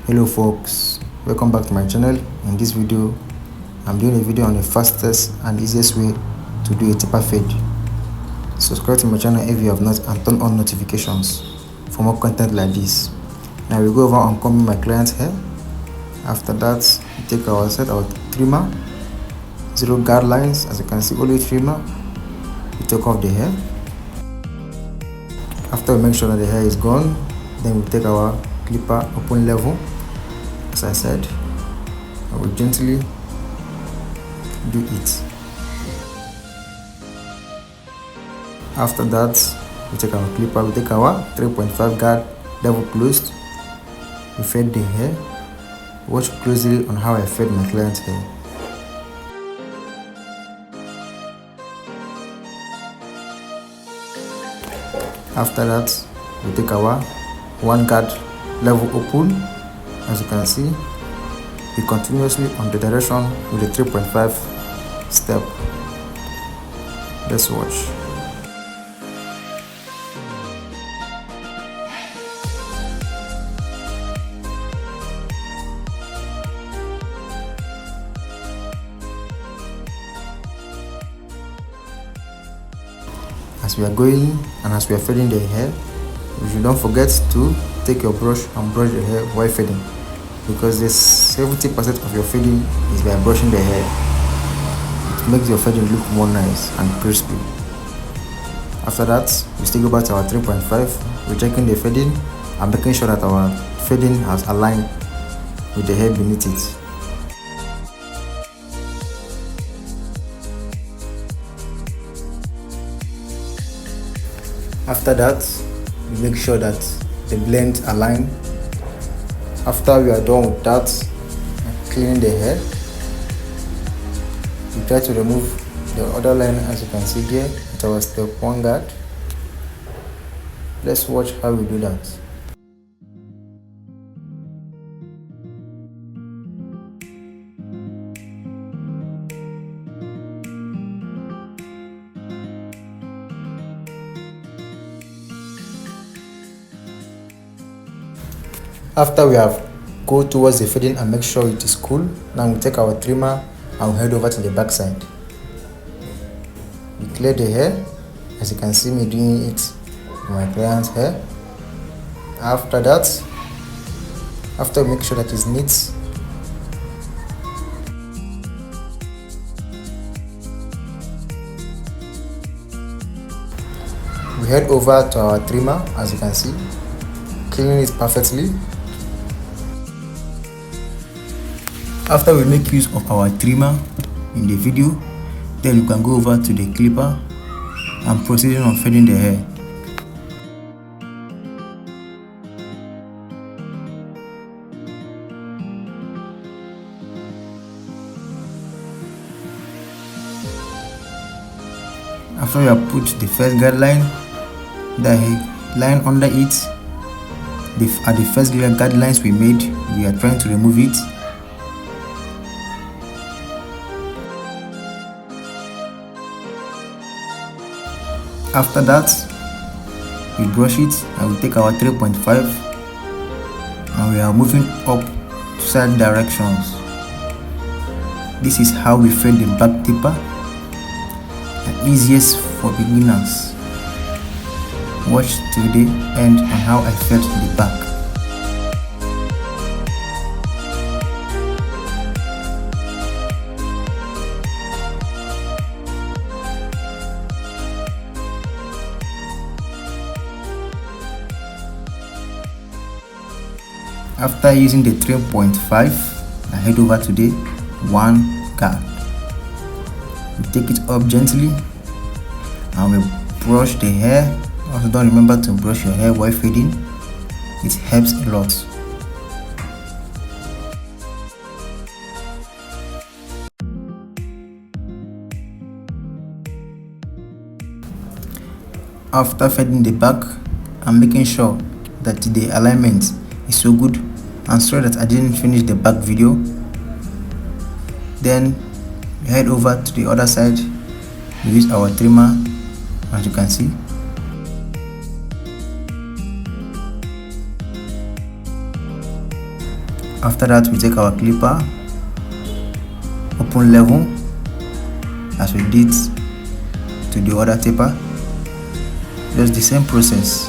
Hello folks, welcome back to my channel. In this video I'm doing a video on the fastest and easiest way to do a taper fade. Subscribe to my channel if you have not and turn on notifications for more content like this. Now we go over and comb my client's hair. After that we take our trimmer, 0 guard lines, as you can see, only trimmer. We take off the hair. After we make sure that the hair is gone, then we take our clipper open level. As I said, I will gently do it. After that, we take our clipper, we take our 3.5 guard level closed. We fade the hair. Watch closely on how I fade my client's hair. After that, we take our 1 guard level open. As you can see, we continuously on the direction with the 3.5 step. Let's watch. As we are going and as we are fading the hair, you don't forget to take your brush and brush the hair while fading, because this 70% of your fading is by brushing the hair. It makes your fading look more nice and crispy. After that, we still go back to our 3.5. We're checking the fading and making sure that our fading has aligned with the hair beneath it. After that, we make sure that the blends align. After we are done with that, cleaning the hair, we try to remove the other line, as you can see here, with our step 1 guard. Let's watch how we do that. After we have go towards the fading and make sure it is cool, now we take our trimmer and we head over to the back side. We clear the hair, as you can see me doing it with my client's hair. After that, after we make sure that it's neat, we head over to our trimmer, as you can see, cleaning it perfectly. After we make use of our trimmer in the video, then we can go over to the clipper and proceed on fading the hair. After we have put the first guard line, the line under it are the first guard lines we made. We are trying to remove it. After that, we brush it and we take our 3.5 and we are moving up to side directions. This is how we fade the back taper, the easiest for beginners. Watch till the end on how I fade the back. After using the 3.5, I head over to the 1 guard. We take it up gently and we brush the hair. Also, don't remember to brush your hair while fading. It helps a lot. After fading the back, I'm making sure that the alignment is so good and sorry that I didn't finish the back video. Then we head over to the other side. We use our trimmer, as you can see. After that, we take our clipper, open level as we did to the other taper. Just the same process.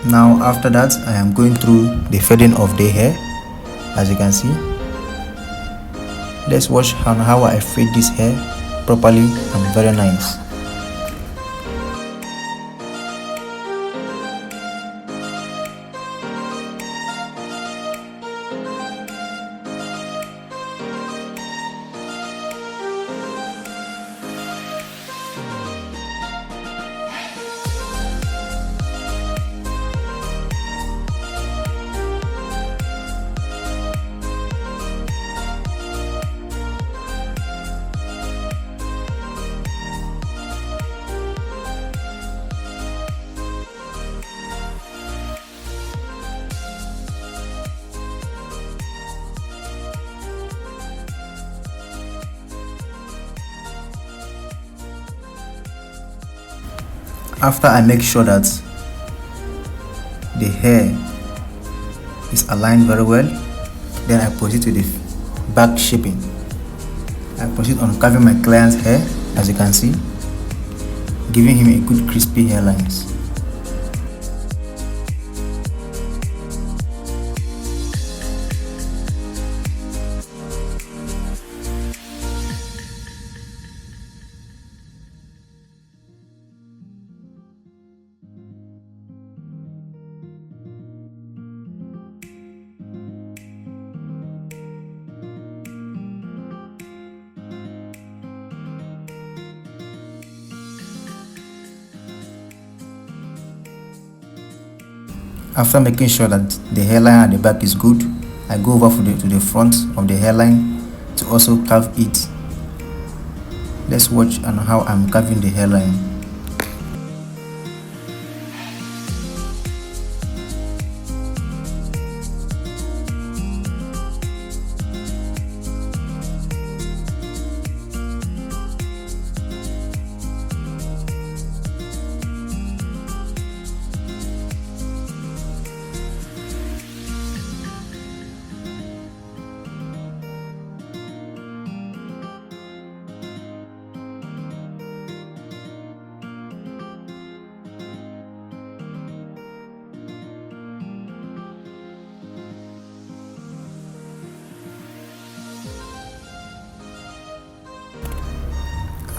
Now after that, I am going through the fading of the hair. As you can see, let's watch on how I fade this hair properly and very nice. After I make sure that the hair is aligned very well, then I proceed to the back shaping. I proceed on carving my client's hair, as you can see, giving him a good crispy hairlines. After making sure that the hairline at the back is good, I go over to the front of the hairline to also carve it. Let's watch on how I'm carving the hairline.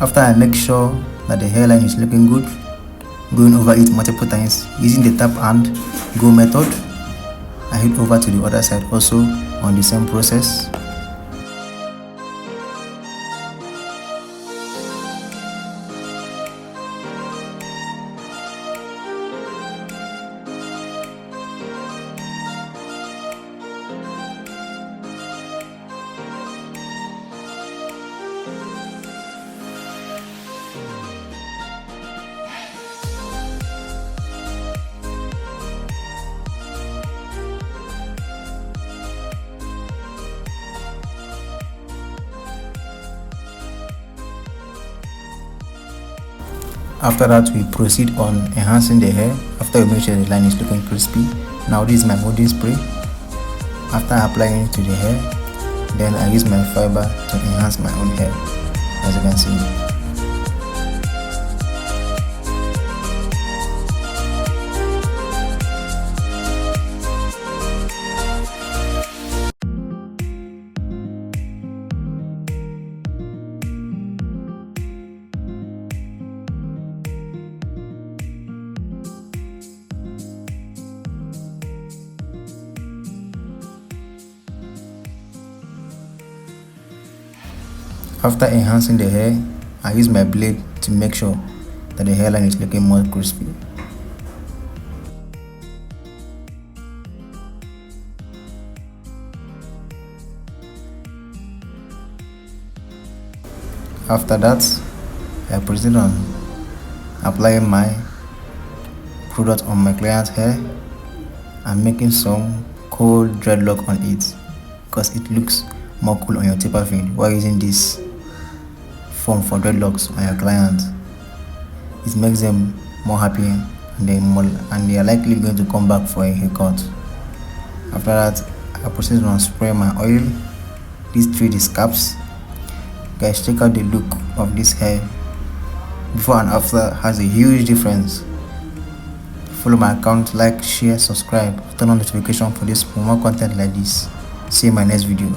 After I make sure that the hairline is looking good, going over it multiple times using the tap and go method, I head over to the other side also on the same process. After that, we proceed on enhancing the hair. After we make sure the line is looking crispy, now this is my molding spray. After applying it to the hair, then I use my fiber to enhance my own hair, as you can see. After enhancing the hair, I use my blade to make sure that the hairline is looking more crispy. After that, I proceed on applying my product on my client's hair and making some cold dreadlock on it, because it looks more cool on your taper fade while using this form for dreadlocks on your client. it makes them more happy, and they are likely going to come back for a haircut. After that, I proceed on spray my oil. These 3 scalps. Guys, check out the look of this hair before and after. Has a huge difference. Follow my account, like, share, subscribe, turn on notification for more content like this. See you in my next video.